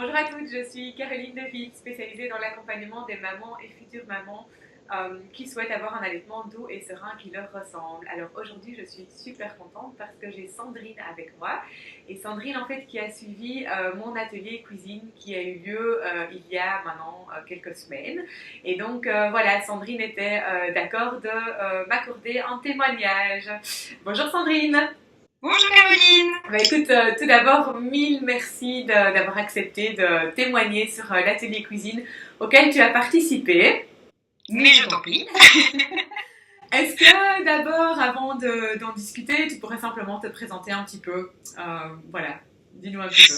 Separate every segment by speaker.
Speaker 1: Bonjour à toutes, je suis Caroline Deville, spécialisée dans l'accompagnement des mamans et futures mamans qui souhaitent avoir un allaitement doux et serein qui leur ressemble. Alors aujourd'hui, je suis super contente parce que j'ai Sandrine avec moi. Et Sandrine, en fait, qui a suivi mon atelier cuisine qui a eu lieu il y a maintenant quelques semaines. Et donc voilà, Sandrine était d'accord de m'accorder un témoignage. Bonjour Sandrine.
Speaker 2: Bonjour Caroline.
Speaker 1: Bah écoute, tout d'abord, mille merci d'avoir accepté de témoigner sur l'atelier cuisine auquel tu as participé.
Speaker 2: Mais je t'en prie.
Speaker 1: Est-ce que d'abord, avant d'en discuter, tu pourrais simplement te présenter un petit peu Voilà, dis-nous un petit peu.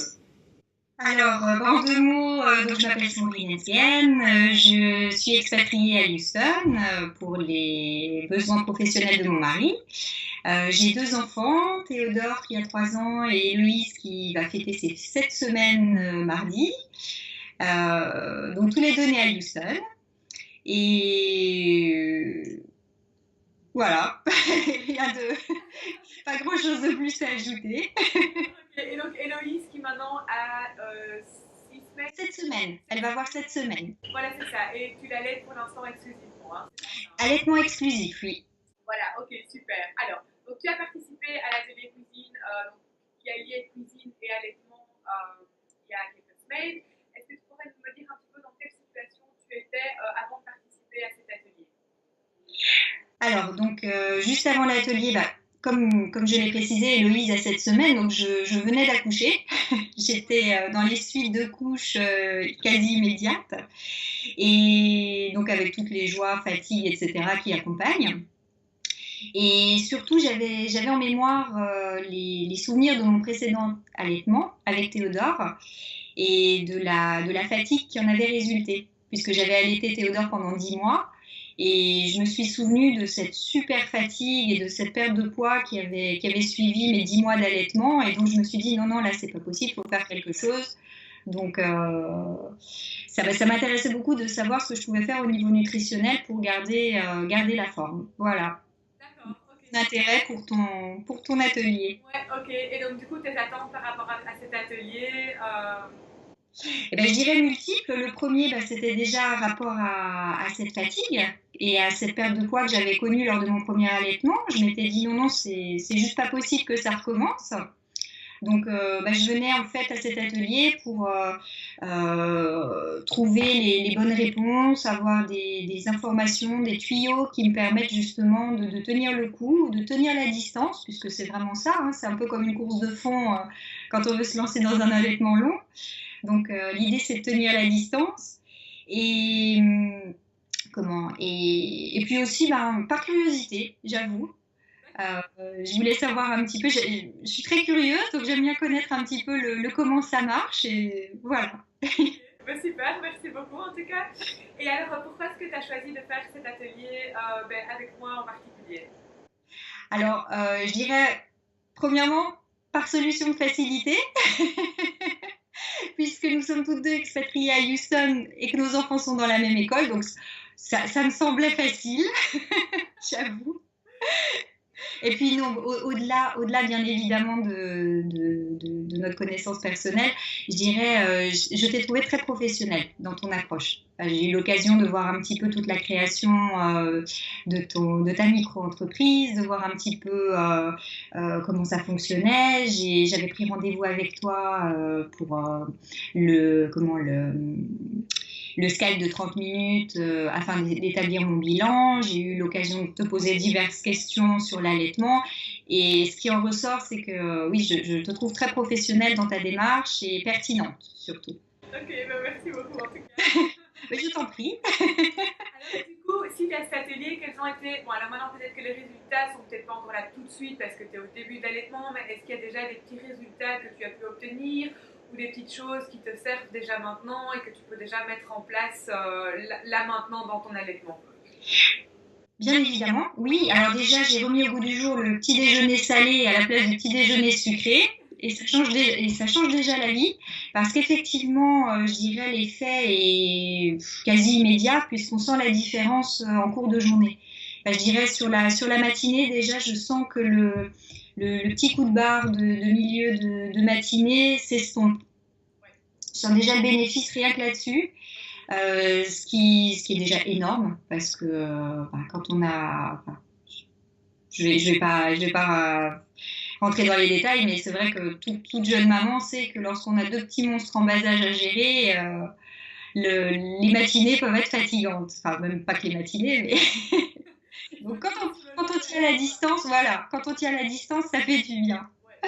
Speaker 2: Alors, en deux mots, donc je m'appelle Sandrine Etienne, je suis expatriée à Houston pour les besoins professionnels de mon mari. J'ai deux enfants, Théodore qui a 3 ans et Héloïse qui va fêter ses 7 semaines mardi. Donc tous les deux nés à Houston. Et voilà, rien de, pas grand chose de plus à ajouter.
Speaker 1: Et donc Héloïse qui maintenant a 6 semaines.
Speaker 2: 7 semaines, elle va avoir 7 semaines.
Speaker 1: Voilà, c'est ça. Et tu l'allaites pour l'instant exclusivement. Hein.
Speaker 2: Allaitement exclusif, oui.
Speaker 1: Voilà, ok, super. Alors, donc tu as participé à l'atelier cuisine qui a lié cuisine et allaitement il y a quelques semaines. Est-ce que tu pourrais me dire un petit peu dans quelle situation tu étais avant de participer à cet atelier?
Speaker 2: Alors, donc, juste avant l'atelier, comme je l'ai précisé, Héloïse a 7 semaines, donc je venais d'accoucher. J'étais dans les suites de couches quasi immédiates, et donc avec toutes les joies, fatigues, etc. qui accompagnent. Et surtout, j'avais en mémoire les souvenirs de mon précédent allaitement avec Théodore et de la fatigue qui en avait résulté, puisque j'avais allaité Théodore pendant 10 mois. Et je me suis souvenue de cette super fatigue et de cette perte de poids qui avait suivi mes 10 mois d'allaitement. Et donc, je me suis dit, non, non, là, c'est pas possible, il faut faire quelque chose. Donc, ça m'intéressait beaucoup de savoir ce que je pouvais faire au niveau nutritionnel pour garder la forme. Voilà.
Speaker 1: D'accord, ok.
Speaker 2: D'intérêt pour ton atelier.
Speaker 1: Ouais, ok. Et donc, du coup, tes attentes par rapport à cet atelier
Speaker 2: Eh ben, je dirais multiples. Le premier, c'était déjà rapport à cette fatigue et à cette perte de poids que j'avais connue lors de mon premier allaitement. Je m'étais dit non, non, c'est juste pas possible que ça recommence. Donc, je venais en fait à cet atelier pour trouver les bonnes réponses, avoir des informations, des tuyaux qui me permettent justement de tenir le coup, de tenir la distance, puisque c'est vraiment ça, hein, c'est un peu comme une course de fond quand on veut se lancer dans un allaitement long. Donc, l'idée, c'est de tenir la distance. Et, et puis aussi, par curiosité, j'avoue. Je voulais savoir un petit peu, je suis très curieuse, donc j'aime bien connaître un petit peu le comment ça marche. Et voilà.
Speaker 1: Super, merci beaucoup en tout cas. Et alors, pourquoi est-ce que tu as choisi de faire cet atelier avec moi en particulier?
Speaker 2: Alors, je dirais, premièrement, par solution de facilité. Puisque nous sommes toutes deux expatriées à Houston et que nos enfants sont dans la même école, donc ça me semblait facile, j'avoue. Et puis non, au-delà bien évidemment de notre connaissance personnelle, je dirais, je t'ai trouvé très professionnelle dans ton approche. J'ai eu l'occasion de voir un petit peu toute la création de ta micro-entreprise, de voir un petit peu comment ça fonctionnait. J'avais pris rendez-vous avec toi pour le Skype de 30 minutes afin d'établir mon bilan. J'ai eu l'occasion de te poser diverses questions sur l'allaitement. Et ce qui en ressort, c'est que oui, je te trouve très professionnelle dans ta démarche et pertinente surtout.
Speaker 1: Ok, merci beaucoup en tout cas.
Speaker 2: Mais je t'en prie.
Speaker 1: Alors, du coup, si tu as cet atelier, quels ont été. Bon, alors maintenant, peut-être que les résultats sont peut-être pas encore là tout de suite parce que tu es au début d'allaitement, mais est-ce qu'il y a déjà des petits résultats que tu as pu obtenir ou des petites choses qui te servent déjà maintenant et que tu peux déjà mettre en place là maintenant dans ton allaitement?
Speaker 2: Bien évidemment, oui. Alors déjà, j'ai remis au goût du jour le petit déjeuner salé à la place du petit déjeuner sucré. Et ça change déjà la vie, parce qu'effectivement, je dirais, l'effet est quasi immédiat, puisqu'on sent la différence en cours de journée. Je dirais, sur la matinée, déjà, je sens que le petit coup de barre de milieu de matinée s'estompe. sens déjà le bénéfice rien que là-dessus. Ce qui est déjà énorme parce que quand on a, enfin, je vais pas rentrer dans les détails, mais c'est vrai que toute jeune maman sait que lorsqu'on a deux petits monstres en bas âge à gérer, les matinées peuvent être fatigantes. Enfin, même pas que les matinées, mais donc quand on tient la distance, voilà, quand on tient la distance, ça fait du bien.
Speaker 1: Ouais,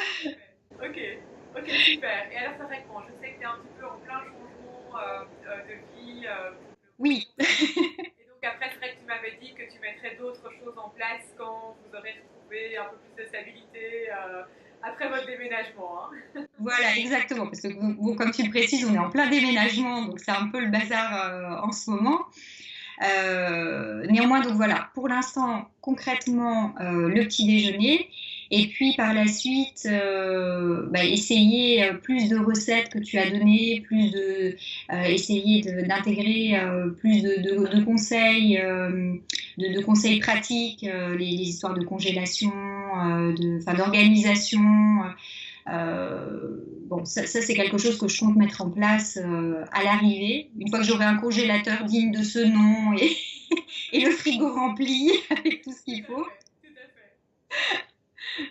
Speaker 1: tout à fait. Ok, super. Et alors, ça fait comment? Je sais que tu es un petit peu en plein changement de vie pour le
Speaker 2: Oui,
Speaker 1: coup. Et donc, après, c'est vrai que tu m'avais dit que tu mettrais d'autres choses en place quand vous aurez retrouvé un peu plus de stabilité après votre déménagement. Hein.
Speaker 2: voilà, exactement. Parce que, bon, comme tu le précises, on est en plein déménagement, donc c'est un peu le bazar en ce moment. Néanmoins, donc voilà, pour l'instant, concrètement, le petit déjeuner. Et puis par la suite, essayer plus de recettes que tu as données, essayer d'intégrer plus de conseils, de conseils pratiques, les histoires de congélation, d'organisation. Bon, ça c'est quelque chose que je compte mettre en place à l'arrivée, une fois que j'aurai un congélateur digne de ce nom et le frigo rempli avec tout ce
Speaker 1: Tout
Speaker 2: qu'il
Speaker 1: à
Speaker 2: faut.
Speaker 1: fait, tout à fait. Ok.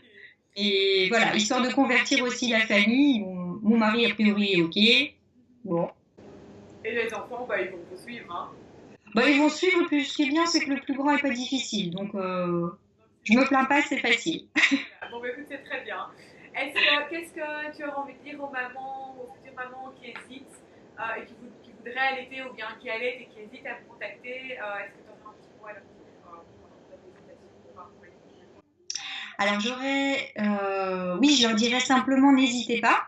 Speaker 2: Et voilà, histoire de convertir aussi la famille. Mon mari, a priori, est OK. Bon.
Speaker 1: Et les enfants, bah, ils vont vous suivre. Hein.
Speaker 2: Bah, ils vont suivre, puis ce qui est bien, c'est que le plus grand est pas difficile. Donc,
Speaker 1: Donc,
Speaker 2: je me plains pas, c'est facile.
Speaker 1: voilà. Bon, bah, écoute, c'est très bien. Qu'est-ce que tu aurais envie de dire aux mamans, aux futures mamans qui hésitent qui voudraient allaiter ou bien qui allaitent et qui hésitent à vous contacter? Est-ce que tu aurais un petit mot à leur dire pendant cette hésitation pour les prochaines fois?
Speaker 2: Alors, oui, je leur dirais simplement, n'hésitez pas.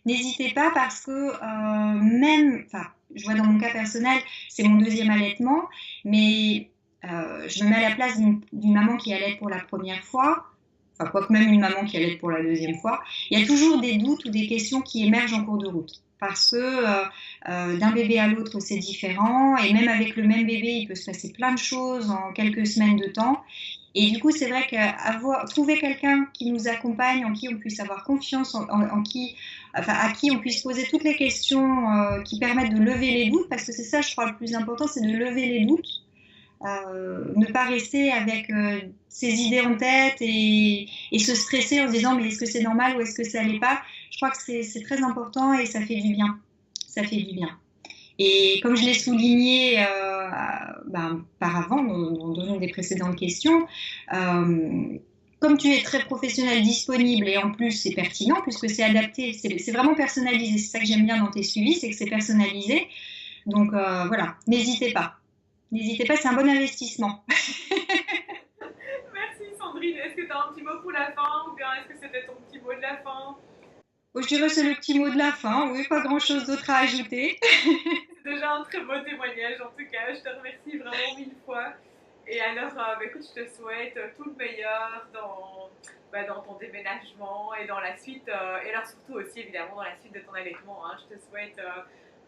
Speaker 2: N'hésitez pas parce que enfin, je vois dans mon cas personnel, c'est mon deuxième allaitement, mais je me mets à la place d'une maman qui allait pour la première fois, enfin, quoique même une maman qui allait pour la deuxième fois. Il y a toujours des doutes ou des questions qui émergent en cours de route. Parce que d'un bébé à l'autre, c'est différent, et même avec le même bébé, il peut se passer plein de choses en quelques semaines de temps. Et du coup, c'est vrai trouver quelqu'un qui nous accompagne, en qui on puisse avoir confiance, à qui on puisse poser toutes les questions qui permettent de lever les doutes, parce que c'est ça, je crois, le plus important, c'est de lever les doutes, ne pas rester avec ses idées en tête et se stresser en se disant mais est-ce que c'est normal ou est-ce que ça l'est pas. Je crois que c'est très important et ça fait du bien. Ça fait du bien. Et comme je l'ai souligné par avant dans une des précédentes questions, comme tu es très professionnel, disponible et en plus c'est pertinent puisque c'est adapté, c'est vraiment personnalisé. C'est ça que j'aime bien dans tes suivis, c'est que c'est personnalisé. Donc voilà, n'hésitez pas. N'hésitez pas, c'est un bon investissement.
Speaker 1: Merci Sandrine. Est-ce que tu as un petit mot pour la fin ou bien est-ce que c'était ton petit mot de la fin?
Speaker 2: Je dirais c'est le petit mot de la fin. Oui, pas grand-chose d'autre à ajouter.
Speaker 1: C'est déjà un très beau témoignage en tout cas. Je te remercie vraiment mille fois. Et alors, écoute, je te souhaite tout le meilleur dans ton déménagement et dans la suite. Et alors surtout aussi évidemment dans la suite de ton allaitement. Hein. Je te souhaite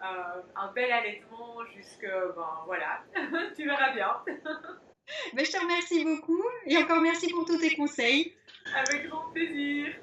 Speaker 1: un bel allaitement jusque, voilà, tu verras bien.
Speaker 2: Je te remercie beaucoup et encore merci pour tous tes conseils.
Speaker 1: Avec grand plaisir.